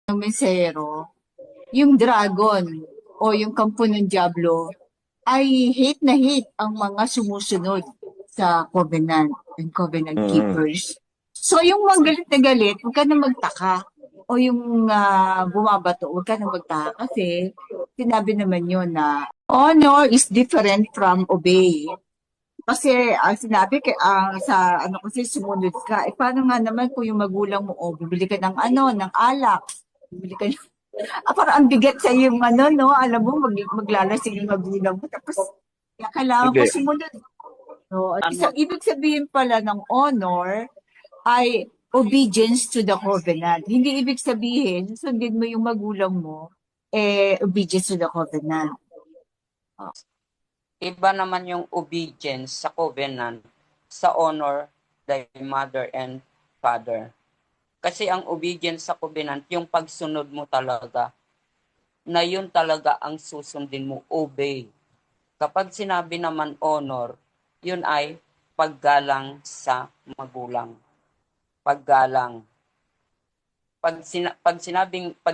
ng mensahero, yung dragon o yung kampo ng Diablo ay hate na hate ang mga sumusunod sa covenant and covenant Mm. keepers. So yung mga galit na galit, huwag ka na magtaka. O yung bumabato, huwag ka na magtaka kasi sinabi naman yun na honor is different from obey. Kasi sinabi sa ano kasi sumunod ka. Eh paano nga naman kung yung magulang mo, bibili ka ng ano, ng alak, bibili ka ng parang ang bigat sa yung ano, no? Alam mo, maglalasing yung magulang mo. Tapos, kaya kailangan ko Hindi. sumunod. So, Ano, ibig sabihin pala ng honor ay obedience to the covenant. Hindi ibig sabihin, sundin mo yung magulang mo, obedience to the covenant. Oh. Iba naman yung obedience sa covenant sa honor thy mother and father. Kasi ang obedience sa covenant, yung pagsunod mo talaga, na yun talaga ang susundin mo, obey. Kapag sinabi naman honor, yun ay paggalang sa magulang. Paggalang. Pag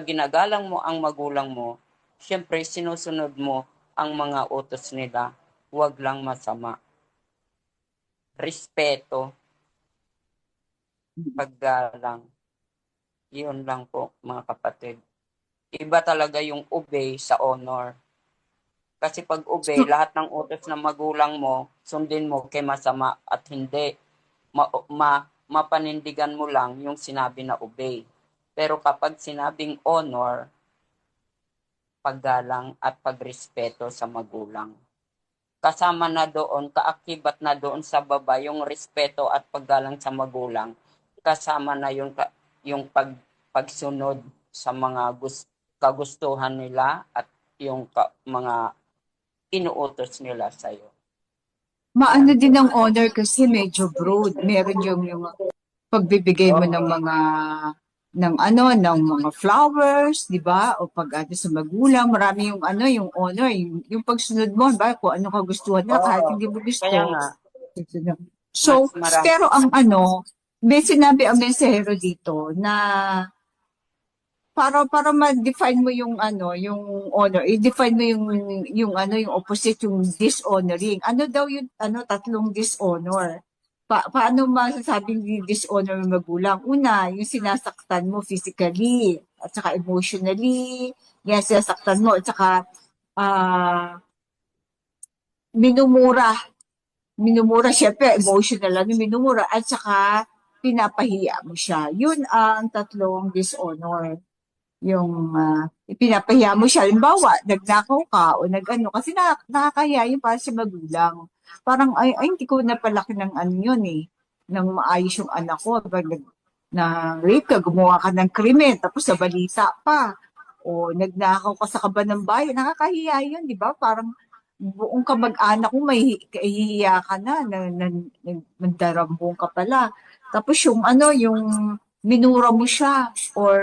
ginagalang mo ang magulang mo, syempre sinusunod mo ang mga utos nila, huwag lang masama. Respeto, paggalang. Yun lang po, mga kapatid. Iba talaga yung obey sa honor. Kasi pag obey, So, lahat ng utos ng magulang mo, sundin mo kay masama at hindi. Mapanindigan mo lang yung sinabi na obey. Pero kapag sinabing honor, paggalang at pagrespeto sa magulang. Kasama na doon, kaakibat na doon sa baba yung respeto at paggalang sa magulang. Kasama na yung pagsunod sa mga kagustuhan nila at yung mga inuutos nila sa'yo. maano Yan din po. ang honor kasi medyo broad. Meron yung pagbibigay mo ng Oo. mga ng ano, ng mga flowers, 'di ba? O pag ano sa magulang, marami yung ano, yung honor, yung pagsunod mo, ba, kung ano kagustuhan nila kahit Oo. hindi mo gusto. Kaya nga, So, mas marami. pero ang ano, may sinabi ang mensahero dito na para ma-define mo yung ano, yung honor, i-define mo yung ano, yung opposite, yung dishonoring. Ano daw yung ano, tatlong dishonor? Paano masasabing dishonor yung magulang? Una, yung sinasaktan mo physically, at saka emotionally, yan sinasaktan mo, at saka ah minumura. Minumura, syempre, emotional ano, minumura, at saka pinapahiya mo siya. Yun ang tatlong dishonor. Yung ipinapahiya mo siya. Halimbawa, nagnakaw ka o nag-ano, kasi nakakahiya yun para sa magulang. Parang, ay, hindi ko napalaki ng ano yun eh, ng maayos yung anak ko. Pag na rape ka, gumawa ka ng krimen, tapos sa balita pa. O nagnakaw ka sa kaba ng bayan, nakakahiya yun, di ba? Parang buong kamag-anak mo, may kahihiya ka na nandarambong ka pala. Tapos yung ano, yung minura mo siya or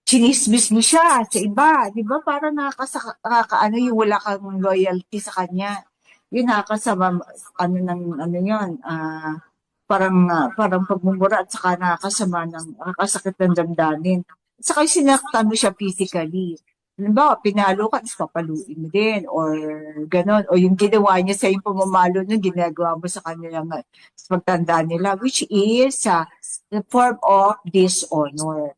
chinismis mo siya sa iba, di ba? Para nakakaano yung wala kang loyalty sa kanya. Yun nakakasama, ano ng, ano yun, parang pagmumura at saka nakakasama ng, nakakasakit ng damdamin. At saka yung sinaktan mo siya physically. Halimbawa, pinalo ka, tapos papaluin mo din, or ganon. O yung ginawa niya sa yung pamamalo nun, ginagawa mo sa kanila sa pagtanda nila, which is the form of dishonor.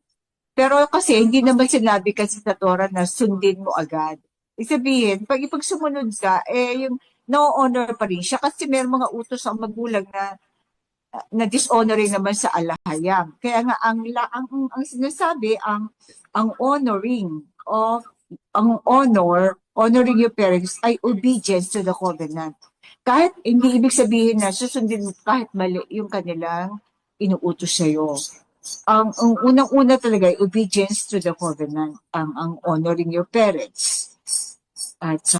Pero kasi hindi naman sinabi kasi sa Torah na sundin mo agad. Ibig sabihin, pag ipagsumunod ka, yung no-honor pa rin siya kasi may mga utos ang magulang na dishonoring naman sa alahayam. Kaya nga ang sinasabi ang honoring of ang honoring your parents ay obedience to the covenant. Kahit hindi ibig sabihin na susundin mo kahit mali yung kanilang inuutos sa iyo. Ang unang-una talaga ay obedience to the covenant, ang honoring your parents. At